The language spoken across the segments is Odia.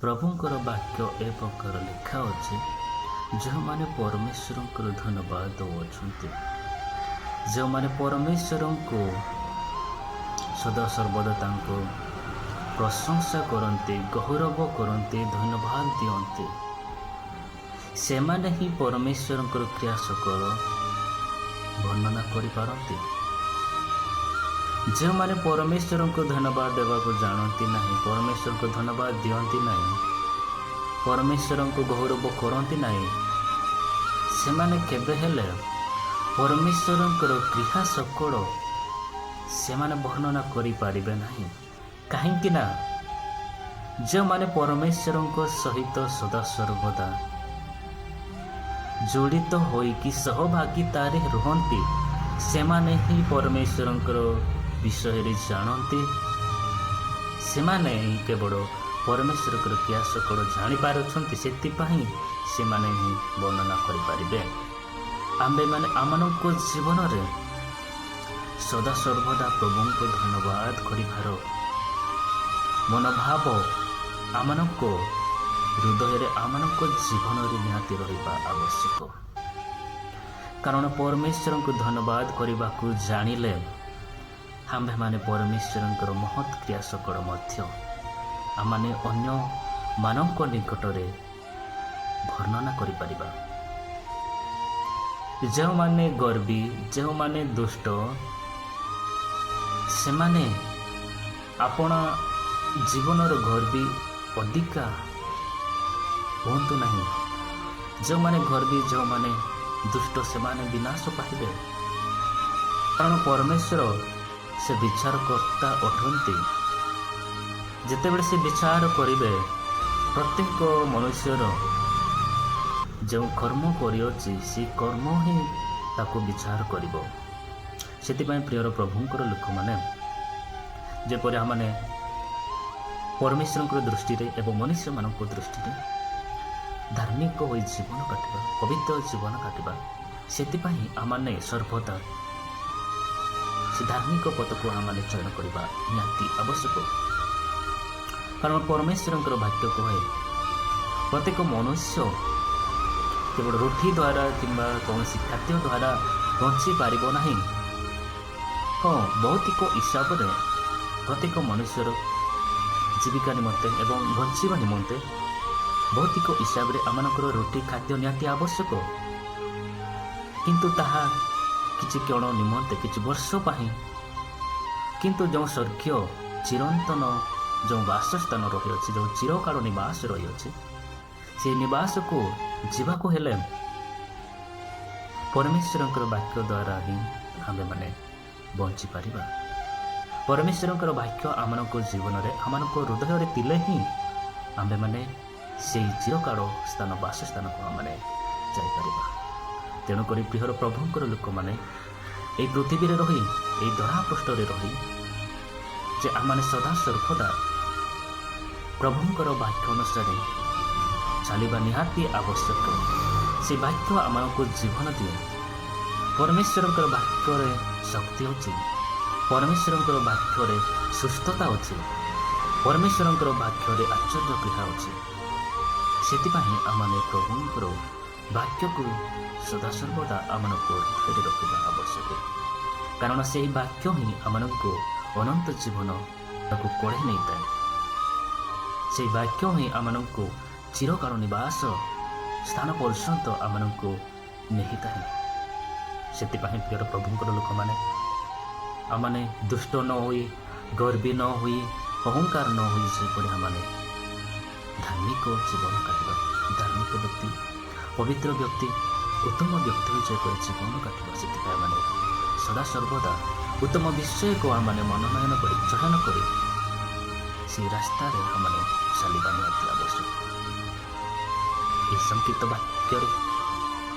ପ୍ରଭୁଙ୍କର ବାକ୍ୟ ଏ ପ୍ରକାର ଲେଖା ଅଛି, ଯେଉଁମାନେ ପରମେଶ୍ୱରଙ୍କର ଧନ୍ୟବାଦ ଦେଉଅଛନ୍ତି, ଯେଉଁମାନେ ପରମେଶ୍ୱରଙ୍କୁ ସଦାସର୍ବଦା ତାଙ୍କୁ ପ୍ରଶଂସା କରନ୍ତି, ଗୌରବ କରନ୍ତି, ଧନ୍ୟବାଦ ଦିଅନ୍ତି, ସେମାନେ ହିଁ ପରମେଶ୍ୱରଙ୍କର କ୍ରିୟା ସକଳ ବର୍ଣ୍ଣନା କରିପାରନ୍ତି। ଯେଉଁମାନେ ପରମେଶ୍ୱରଙ୍କୁ ଧନ୍ୟବାଦ ଦେବାକୁ ଜାଣନ୍ତି ନାହିଁ, ପରମେଶ୍ୱରଙ୍କୁ ଧନ୍ୟବାଦ ଦିଅନ୍ତି ନାହିଁ, ପରମେଶ୍ୱରଙ୍କୁ ଗୌରବ କରନ୍ତି ନାହିଁ, ସେମାନେ କେବେ ହେଲେ ପରମେଶ୍ୱରଙ୍କର କ୍ରିୟା ସକଳ ସେମାନେ ବର୍ଣ୍ଣନା କରିପାରିବେ ନାହିଁ। କାହିଁକି ନା ଯେଉଁମାନେ ପରମେଶ୍ୱରଙ୍କ ସହିତ ସଦାସର୍ବଦା ଜଡ଼ିତ ହୋଇକି ସହଭାଗିତାରେ ରୁହନ୍ତି, ସେମାନେ ହିଁ ପରମେଶ୍ୱରଙ୍କର ବିଷୟରେ ଜାଣନ୍ତି। ସେମାନେ ହିଁ କେବଳ ପରମେଶ୍ୱରଙ୍କର କ୍ରିୟା ସକଳ ଜାଣିପାରୁଛନ୍ତି, ସେଥିପାଇଁ ସେମାନେ ହିଁ ବର୍ଣ୍ଣନା କରିପାରିବେ। ଆମ୍ଭେମାନେ ଆମମାନଙ୍କ ଜୀବନରେ ସଦାସର୍ବଦା ପ୍ରଭୁଙ୍କୁ ଧନ୍ୟବାଦ କରିବାର ମନୋଭାବ ଆମମାନଙ୍କ ହୃଦୟରେ, ଆମମାନଙ୍କ ଜୀବନରେ ନିହାତି ରହିବା ଆବଶ୍ୟକ। କାରଣ ପରମେଶ୍ୱରଙ୍କୁ ଧନ୍ୟବାଦ କରିବାକୁ ଜାଣିଲେ ଆମ୍ଭେମାନେ ପରମେଶ୍ୱରଙ୍କର ମହତ୍ କ୍ରିୟା ସକଳ ମଧ୍ୟ ଆମମାନେ ଅନ୍ୟମାନଙ୍କ ନିକଟରେ ବର୍ଣ୍ଣନା କରିପାରିବା। ଯେଉଁମାନେ ଗର୍ବୀ, ଯେଉଁମାନେ ଦୁଷ୍ଟ, ସେମାନେ ଆପଣ ଜୀବନର ଗର୍ବୀ ଅଧିକା ହୁଅନ୍ତୁ ନାହିଁ। ଯେଉଁମାନେ ଗର୍ବୀ, ଯେଉଁମାନେ ଦୁଷ୍ଟ, ସେମାନେ ବିନାଶ ପାଇବେ। କାରଣ ପରମେଶ୍ୱର ସେ ବିଚାରକର୍ତ୍ତା ଅଟନ୍ତି। ଯେତେବେଳେ ସେ ବିଚାର କରିବେ, ପ୍ରତ୍ୟେକ ମନୁଷ୍ୟର ଯେଉଁ କର୍ମ କରିଅଛି, ସେ କର୍ମ ହିଁ ତାକୁ ବିଚାର କରିବ। ସେଥିପାଇଁ ପ୍ରିୟର ପ୍ରଭୁଙ୍କର ଲୋକମାନେ, ଯେପରି ଆମମାନେ ପରମେଶ୍ୱରଙ୍କର ଦୃଷ୍ଟିରେ ଏବଂ ମନୁଷ୍ୟମାନଙ୍କ ଦୃଷ୍ଟିରେ ଧାର୍ମିକ ହୋଇ ଜୀବନ କାଟିବା, ପବିତ୍ର ଜୀବନ କାଟିବା, ସେଥିପାଇଁ ଆମମାନେ ସର୍ବଦା ସେ ଧାର୍ମିକ ପଥକୁ ଆମମାନେ ଚୟନ କରିବା ନିହାତି ଆବଶ୍ୟକ। କାରଣ ପରମେଶ୍ୱରଙ୍କର ବାକ୍ୟ କହେ, ପ୍ରତ୍ୟେକ ମନୁଷ୍ୟ କେବଳ ରୁଟି ଦ୍ୱାରା କିମ୍ବା କୌଣସି ଖାଦ୍ୟ ଦ୍ୱାରା ବଞ୍ଚିପାରିବ ନାହିଁ। ହଁ, ଭୌତିକ ହିସାବରେ ପ୍ରତ୍ୟେକ ମନୁଷ୍ୟର ଜୀବିକା ନିମନ୍ତେ ଏବଂ ବଞ୍ଚିବା ନିମନ୍ତେ ଭୌତିକ ହିସାବରେ ଆମମାନଙ୍କର ରୁଟି ଖାଦ୍ୟ ନିହାତି ଆବଶ୍ୟକ। କିନ୍ତୁ ତାହା କିଛି କ୍ଷଣ ନିମନ୍ତେ, କିଛି ବର୍ଷ ପାଇଁ। କିନ୍ତୁ ଯେଉଁ ସ୍ୱର୍ଗୀୟ ଚିରନ୍ତନ ଯେଉଁ ବାସସ୍ଥାନ ରହିଅଛି, ଯେଉଁ ଚିରକାଳ ନିବାସ ରହିଅଛି, ସେହି ନିବାସକୁ ଯିବାକୁ ହେଲେ ପରମେଶ୍ୱରଙ୍କର ବାକ୍ୟ ଦ୍ୱାରା ହିଁ ଆମ୍ଭେମାନେ ବଞ୍ଚିପାରିବା। ପରମେଶ୍ୱରଙ୍କର ବାକ୍ୟ ଆମମାନଙ୍କ ଜୀବନରେ, ଆମମାନଙ୍କ ହୃଦୟରେ ଥିଲେ ହିଁ ଆମ୍ଭେମାନେ ସେହି ଚିରକାଳ ସ୍ଥାନ, ବାସସ୍ଥାନକୁ ଆମମାନେ ଯାଇପାରିବା। ତେଣୁକରି ପ୍ରିୟର ପ୍ରଭୁଙ୍କର ଲୋକମାନେ ଏହି ପୃଥିବୀରେ ରହି, ଏହି ଧରାପୃଷ୍ଠରେ ରହି, ଯେ ଆମମାନେ ସଦାସର୍ବଦା ପ୍ରଭୁଙ୍କର ବାକ୍ୟ ଅନୁସାରେ ଚାଲିବା ନିହାତି ଆବଶ୍ୟକ। ସେ ବାକ୍ୟ ଆମମାନଙ୍କୁ ଜୀବନ ଦିଏ। ପରମେଶ୍ୱରଙ୍କର ବାକ୍ୟରେ ଶକ୍ତି ଅଛି, ପରମେଶ୍ୱରଙ୍କର ବାକ୍ୟରେ ସୁସ୍ଥତା ଅଛି, ପରମେଶ୍ୱରଙ୍କର ବାକ୍ୟରେ ଆଶ୍ଚର୍ଯ୍ୟ କ୍ରିୟା ଅଛି। ସେଥିପାଇଁ ଆମମାନେ ପ୍ରଭୁଙ୍କର ବାକ୍ୟକୁ ସଦାସର୍ବଦା ଆମମାନଙ୍କୁ ହୃଦୟରେ ରଖିବା ଆବଶ୍ୟକ। କାରଣ ସେହି ବାକ୍ୟ ହିଁ ଆମମାନଙ୍କୁ ଅନନ୍ତ ଜୀବନକୁ କଢ଼େଇ ନେଇଥାଏ। ସେହି ବାକ୍ୟ ହିଁ ଆମମାନଙ୍କୁ ଚିରକାଳ ନିବାସ ସ୍ଥାନ ପର୍ଯ୍ୟନ୍ତ ଆମମାନଙ୍କୁ ନେଇଥାଏ। ସେଥିପାଇଁ ପ୍ରିୟର ପ୍ରଭୁଙ୍କର ଲୋକମାନେ, ଆମମାନେ ଦୁଷ୍ଟ ନ ହୋଇ, ଗର୍ବୀ ନ ହୋଇ, ଅହଙ୍କାର ନ ହୋଇ, ସେପରି ଆମମାନେ ଧାର୍ମିକ ଜୀବନ କାଟିବା। ଧାର୍ମିକ ବ୍ୟକ୍ତି, ପବିତ୍ର ବ୍ୟକ୍ତି, ଉତ୍ତମ ବ୍ୟକ୍ତି ହୋଇ ଯେପରି ଜୀବନ କାଟିବା, ସେଥିପାଇଁ ଆମମାନେ ସଦାସର୍ବଦା ଉତ୍ତମ ବିଷୟକୁ ଆମମାନେ ମନୋନୟନ କରି, ଚୟନ କରି ସେହି ରାସ୍ତାରେ ଆମମାନେ ଚାଲିବା ନିହାତି ଆବଶ୍ୟକ। ଏହି ସଂକ୍ଷିପ୍ତ ବାକ୍ୟରେ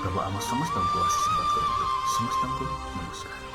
ପ୍ରଭୁ ଆମ ସମସ୍ତଙ୍କୁ ଆଶୀର୍ବାଦ କରନ୍ତୁ। ସମସ୍ତଙ୍କୁ ନମସ୍କାର।